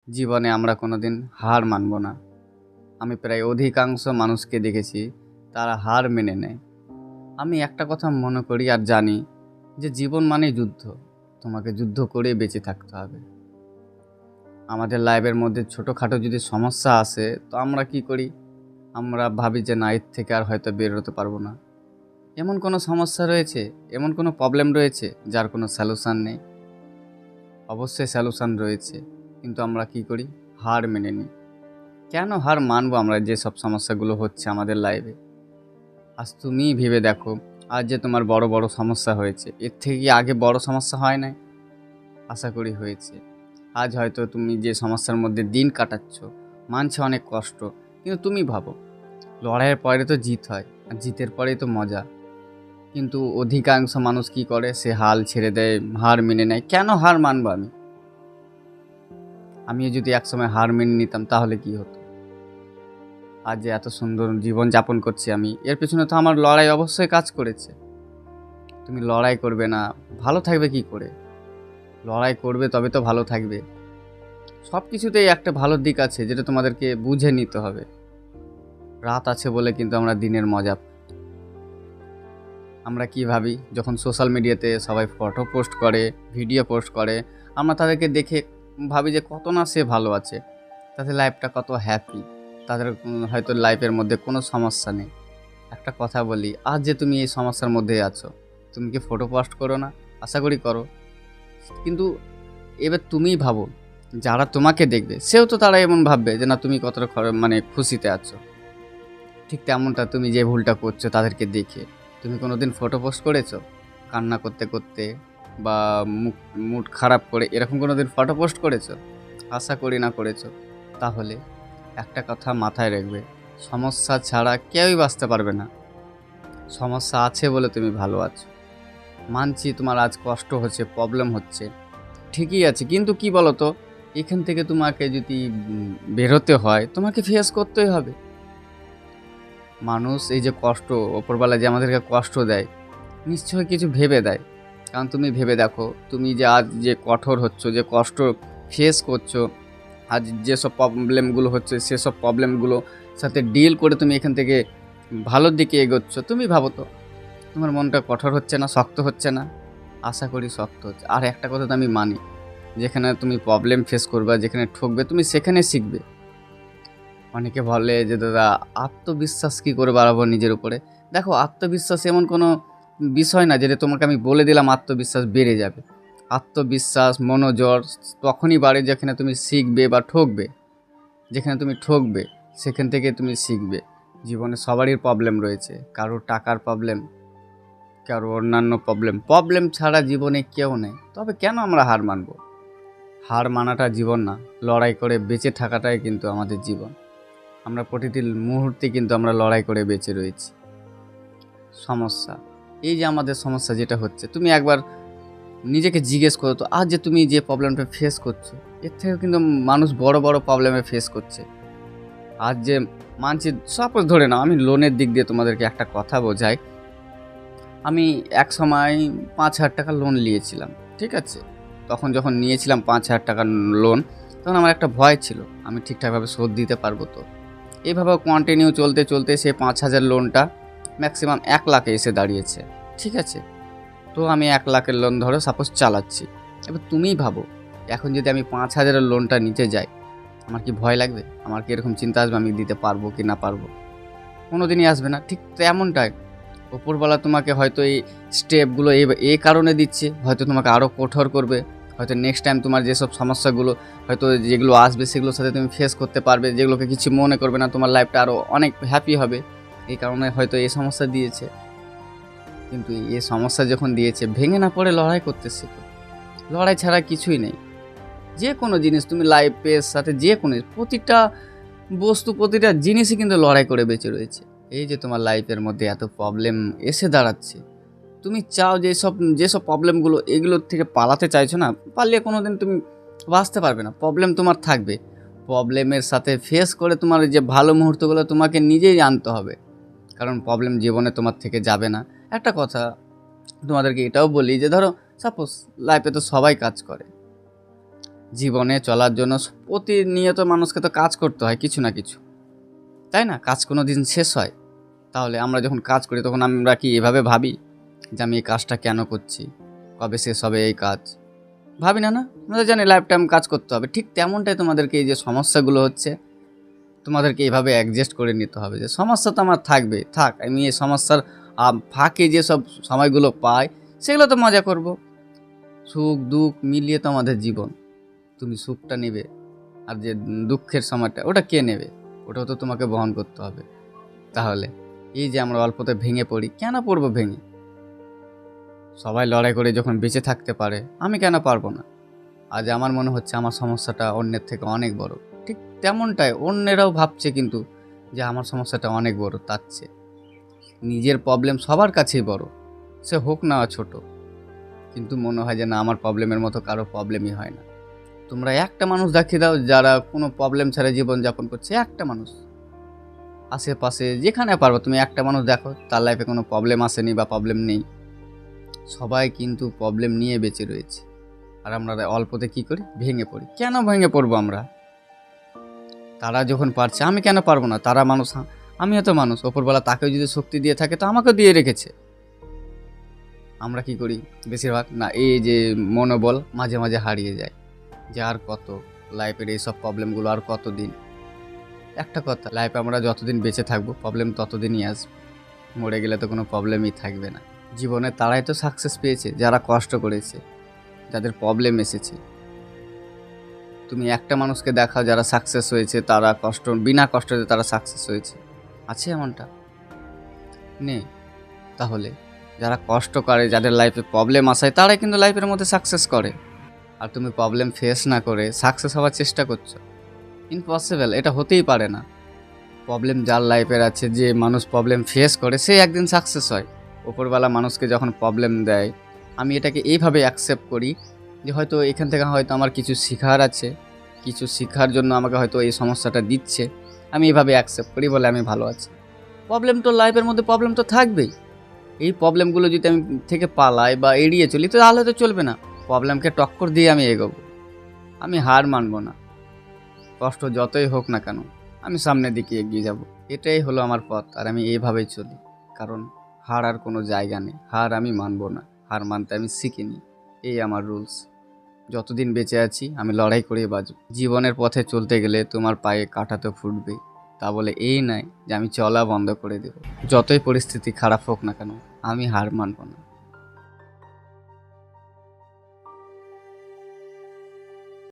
জীবনে আমরা কোনোদিন হার মানব না। আমি প্রায় অধিকাংশ মানুষকে দেখেছি তারা হার মেনে নেয়। আমি একটা কথা মনে করি আর জানি যে জীবন মানেই যুদ্ধ। তোমাকে যুদ্ধ করে বেঁচে থাকতে হবে। আমাদের লাইফের মধ্যে ছোটোখাটো যদি সমস্যা আসে তো আমরা কি করি? আমরা ভাবি যে না, এর থেকে আর হয়তো বের হতে পারবো না। এমন কোনো সমস্যা রয়েছে, এমন কোনো প্রবলেম রয়েছে যার কোনো সলিউশন নেই? অবশ্যই সলিউশন রয়েছে, কিন্তু আমরা কি করি? হার মেনে নিই। কেন হার মানবো আমরা যেসব সমস্যাগুলো হচ্ছে আমাদের লাইফে? আজ তুমি ভেবে দেখো, আজ যে তোমার বড় বড় সমস্যা হয়েছে, এর থেকে কি আগে বড় সমস্যা হয় নাই? আশা করি হয়েছে। আজ হয়তো তুমি যে সমস্যার মধ্যে দিন কাটাচ্ছ, মানছে অনেক কষ্ট, কিন্তু তুমি ভাবো লড়াইয়ের পরে তো জিত হয়, আর জিতের পরেই তো মজা। কিন্তু অধিকাংশ মানুষ কি করে? সে হাল ছেড়ে দেয়, হার মেনে নেয়। কেন হার মানবো আমি? আমিও যদি একসময় হার মেনে নিতাম তাহলে কি হতো? আজ যে এত সুন্দর জীবন যাপন করছি আমি, এর পেছনে তো আমার লড়াই অবশ্যই কাজ করেছে। তুমি লড়াই করবে না, ভালো থাকবে কি করে? লড়াই করবে তবে তো ভালো থাকবে। সব কিছুতেই একটা ভালো দিক আছে, যেটা তোমাদেরকে বুঝে নিতে হবে। রাত আছে বলে কিন্তু আমরা দিনের মজা। আমরা কি ভাবি, যখন সোশ্যাল মিডিয়াতে সবাই ফটো পোস্ট করে, ভিডিও পোস্ট করে, আমরা তাদেরকে দেখে ভাবি যে কত না সে ভালো আছে, তাদের লাইফটা কত হ্যাপি, তাদের হয়তো লাইফের মধ্যে কোনো সমস্যা নেই। একটা কথা বলি, আজ যে তুমি এই সমস্যার মধ্যে আছো, তুমি কি ফটো পোস্ট করো না? আশা করি করো। কিন্তু এবার তুমিই ভাবো, যারা তোমাকে দেখবে সেও তো তারা এমন ভাববে যে না, তুমি কতটা মানে খুশিতে আছো। ঠিক তেমনটা তুমি যে ভুলটা করছো তাদেরকে দেখে। তুমি কোনোদিন ফটো পোস্ট করেছো কান্না করতে করতে, বা মুখ মুড খারাপ করে এরকম কোনোদিন ফটো পোস্ট করেছো? আশা করি না করেছো। তাহলে একটা কথা মাথায় রাখবে, সমস্যা ছাড়া কেউই বাঁচতে পারবে না। সমস্যা আছে বলে তুমি ভালো আছো। মানছি তোমার আজ কষ্ট হচ্ছে, প্রবলেম হচ্ছে, ঠিকই আছে, কিন্তু কি বলো তো, এখান থেকে তোমাকে যদি বেরোতে হয় তোমাকে ফেস করতেই হবে। মানুষ এই যে কষ্ট, ওপরবেলা যে আমাদেরকে কষ্ট দেয়, নিশ্চয়ই কিছু ভেবে দেয়। কারণ তুমি ভেবে দেখো, তুমি যে আজ যে কঠোর হচ্ছ, যে কষ্ট ফেস করছো, আজ যেসব প্রবলেমগুলো হচ্ছে সেসব প্রবলেমগুলো সাথে ডিল করে তুমি এখান থেকে ভালোর দিকে এগোচ্ছ, তুমি ভাবো তো তোমার মনটা কঠোর হচ্ছে না, শক্ত হচ্ছে না? আশা করি শক্ত হচ্ছে। আর একটা কথা তো আমি মানি, যেখানে তুমি প্রবলেম ফেস করবে, যেখানে ঠকবে, তুমি সেখানে শিখবে। অনেকে বলে যে দাদা, আত্মবিশ্বাস কী করে বাড়াবো নিজের উপরে? দেখো, আত্মবিশ্বাস এমন কোনো বিষয় না যেটা তোমাকে আমি বলে দিলাম আত্মবিশ্বাস বেড়ে যাবে। আত্মবিশ্বাস, মনোযোগ তখনই বাড়ে যেখানে তুমি শিখবে বা ঠকবে। যেখানে তুমি ঠকবে সেখান থেকে তুমি শিখবে। জীবনে সবারই প্রবলেম রয়েছে, কারোর টাকার প্রবলেম, কারো অন্যান্য প্রবলেম। প্রবলেম ছাড়া জীবনে কেউ নেই। তবে কেন আমরা হার মানব? হার মানাটা জীবন না, লড়াই করে বেঁচে থাকাটাই কিন্তু আমাদের জীবন। আমরা প্রতিটি মুহূর্তে কিন্তু আমরা লড়াই করে বেঁচে রয়েছি। সমস্যা, এই যে আমাদের সমস্যা যেটা হচ্ছে, তুমি একবার নিজেকে জিজ্ঞেস করো তো, আজ যে তুমি যে প্রবলেমটা ফেস করছো, এর থেকে কিন্তু মানুষ বড় বড় প্রবলেমে ফেস করছে। আজ যে মানছি, সাপোজ ধরে নাও, আমি লোনের দিক দিয়ে তোমাদেরকে একটা কথা বোঝাই। আমি এক সময় 5,000 টাকা লোন নিয়েছিলাম, ঠিক আছে? তখন যখন নিয়েছিলাম 5,000 টাকার লোন, তখন আমার একটা ভয় ছিল, আমি ঠিকঠাকভাবে শোধ দিতে পারবো তো? এইভাবে কন্টিনিউ চলতে চলতে সে 5,000 লোনটা ম্যাক্সিমাম 1,00,000-এ এসে দাঁড়িয়েছে, ঠিক আছে? তো আমি 1,00,000-এর লোন ধরে সাপোজ চালাচ্ছি। এবার তুমিই ভাবো, এখন যদি আমি 5,000-এর লোনটা নিতে যাই, আমার কি ভয় লাগবে? আমার কি এরকম চিন্তা আসবে আমি দিতে পারবো কি না পারবো? কোনো দিনই আসবে না। ঠিক তেমনটাই ওপরওয়ালা তোমাকে হয়তো এই স্টেপগুলো এই কারণে দিচ্ছে, হয়তো তোমাকে আরও কঠোর করবে। হয়তো নেক্সট টাইম তোমার যেসব সমস্যাগুলো হয়তো যেগুলো আসবে সেগুলোর সাথে তুমি ফেস করতে পারবে, যেগুলোকে কিছু মনে করবে না, তোমার লাইফটা আরও অনেক হ্যাপি হবে। এই কারণে হয়তো এই সমস্যা দিয়েছে। কিন্তু এই সমস্যা যখন দিয়েছে, ভেঙে না পড়ে লড়াই করতে শেখো। লড়াই ছাড়া কিছুই নেই। যে কোনো জিনিস তুমি লাইফের সাথে, যে কোনো প্রতিটা বস্তু, প্রতিটা জিনিসই কিন্তু লড়াই করে বেঁচে রয়েছে। এই যে তোমার লাইফের মধ্যে এত প্রবলেম এসে দাঁড়াচ্ছে, তুমি চাও যে যেসব প্রবলেমগুলো, এগুলোর থেকে পালাতে চাইছো না, পারলে কোনো দিন তুমি বাঁচতে পারবে না। প্রবলেম তোমার থাকবে, প্রবলেমের সাথে ফেস করে তোমার যে ভালো মুহূর্তগুলো তোমাকে নিজেই আনতে হবে, কারণ প্রবলেম জীবনে তোমার থেকে যাবে না। একটা কথা তোমাদেরকে এটাও বলি যে ধরো, সাপোজ লাইফে তো সবাই কাজ করে, জীবনে চলার জন্য প্রতিনিয়ত মানুষকে তো কাজ করতে হয় কিছু না কিছু, তাই না? কাজ কোনো দিন শেষ হয়? তাহলে আমরা যখন কাজ করি তখন আমরা কি এভাবে ভাবি যে আমি এই কাজটা কেন করছি, কবে শেষ হবে এই কাজ? ভাবি না, না? আমরা জানি লাইফ টাইম কাজ করতে হবে। ঠিক তেমনটাই তোমাদেরকে এই যে সমস্যাগুলো হচ্ছে, তোমাদেরকে এইভাবে অ্যাডজাস্ট করে নিতে হবে যে সমস্যা তো আমার থাকবে, থাক, আমি এই সমস্যার ফাঁকে যেসব সময়গুলো পাই সেগুলো তো মজা করব। সুখ দুঃখ মিলিয়ে তো আমাদের জীবন। তুমি সুখটা নেবে, আর যে দুঃখের সময়টা ওটা কে নেবে? ওটাও তো তোমাকে বহন করতে হবে। তাহলে এই যে আমরা অল্পতে ভেঙে পড়ি, কেন পড়বো ভেঙে? সবাই লড়াই করে যখন বেঁচে থাকতে পারে, আমি কেন পারবো না? আজ আমার মনে হচ্ছে আমার সমস্যাটা অন্যের থেকে অনেক বড়। ঠিক তেমনটাই অন্যেরাও ভাবছে কিন্তু যে আমার সমস্যাটা অনেক বড় তার চেয়ে। নিজের প্রবলেম সবার কাছেই বড়, সে হোক না ছোট, কিন্তু মনে হয় যে না, আমার প্রবলেমের মতো কারো প্রবলেমই হয় না। তোমরা একটা মানুষ দেখিয়ে দাও যারা কোনো প্রবলেম ছাড়া জীবনযাপন করছে, একটা মানুষ আশেপাশে যেখানে পারবো তুমি একটা মানুষ দেখো তার লাইফে কোনো প্রবলেম আসেনি বা প্রবলেম নেই। সবাই কিন্তু প্রবলেম নিয়ে বেঁচে রয়েছে, আর আমরা অল্পতে কি করি? ভেঙে পড়ি। কেন ভেঙে পড়বো আমরা? তারা যখন পারছে আমি কেন পারবো না? তারা মানুষ, আমিও তো মানুষ। ওপরবেলা তাকেও যদি শক্তি দিয়ে থাকে তো আমাকেও দিয়ে রেখেছে। আমরা কি করি বেশিরভাগ? না, এই যে মনোবল মাঝে মাঝে হারিয়ে যায় যে আর কত, লাইফের এইসব প্রবলেমগুলো আর কতদিন। একটা কথা, লাইফে আমরা যতদিন বেঁচে থাকবো প্রবলেম ততদিনই আসবে, মরে গেলে তো কোনো প্রবলেমই থাকবে না। জীবনে তারাই তো সাকসেস পেয়েছে যারা কষ্ট করেছে, যাদের প্রবলেম এসেছে। তুমি একটা মানুষকে দেখাও যারা সাকসেস হয়েছে, তারা বিনা কষ্টতে তারা সাকসেস হয়েছে, আছে এমনটা? নেই। তাহলে যারা কষ্ট করে, যাদের লাইফে প্রবলেম আসায়, তারাই কিন্তু লাইফের মধ্যে সাকসেস করে। আর তুমি প্রবলেম ফেস না করে সাকসেস হওয়ার চেষ্টা করছো, ইম্পসিবল, এটা হতেই পারে না। প্রবলেম যার লাইফের আছে, যে মানুষ প্রবলেম ফেস করে, সে একদিন সাকসেস হয়। ওপরবেলা মানুষকে যখন প্রবলেম দেয়, আমি এটাকে এইভাবে অ্যাকসেপ্ট করি যে হয়তো এখান থেকে হয়তো আমার কিছু শেখার আছে, কিছু শেখার জন্য আমাকে হয়তো এই সমস্যাটা দিচ্ছে। আমি এইভাবে অ্যাকসেপ্ট করি বলে আমি ভালো আছি। প্রবলেম তো লাইফের মধ্যে প্রবলেম তো থাকবেই। এই প্রবলেমগুলো যদি আমি থেকে পালাই বা এড়িয়ে চলি তাহলে তো চলবে না। প্রবলেমকে টক্কর দিয়ে আমি এগোবো, আমি হার মানবো না। কষ্ট যতই হোক না কেন আমি সামনের দিকে এগিয়ে যাব। এটাই হলো আমার পথ, আর আমি এইভাবেই চলি। কারণ হার আর কোনো জায়গা নেই, হার আমি মানবো না, হার মানতে আমি শিখিনি। এই আমার রুলস। যতদিন বেঁচে আছি আমি লড়াই করে বাঁচব। জীবনের পথে চলতে গেলে তোমার পায়ে কাঁটা তো ফুটবেই, তা বলে এই নয় যে আমি চলা বন্ধ করে দেব। যতই পরিস্থিতি খারাপ হোক না কেন আমি হার মানব না।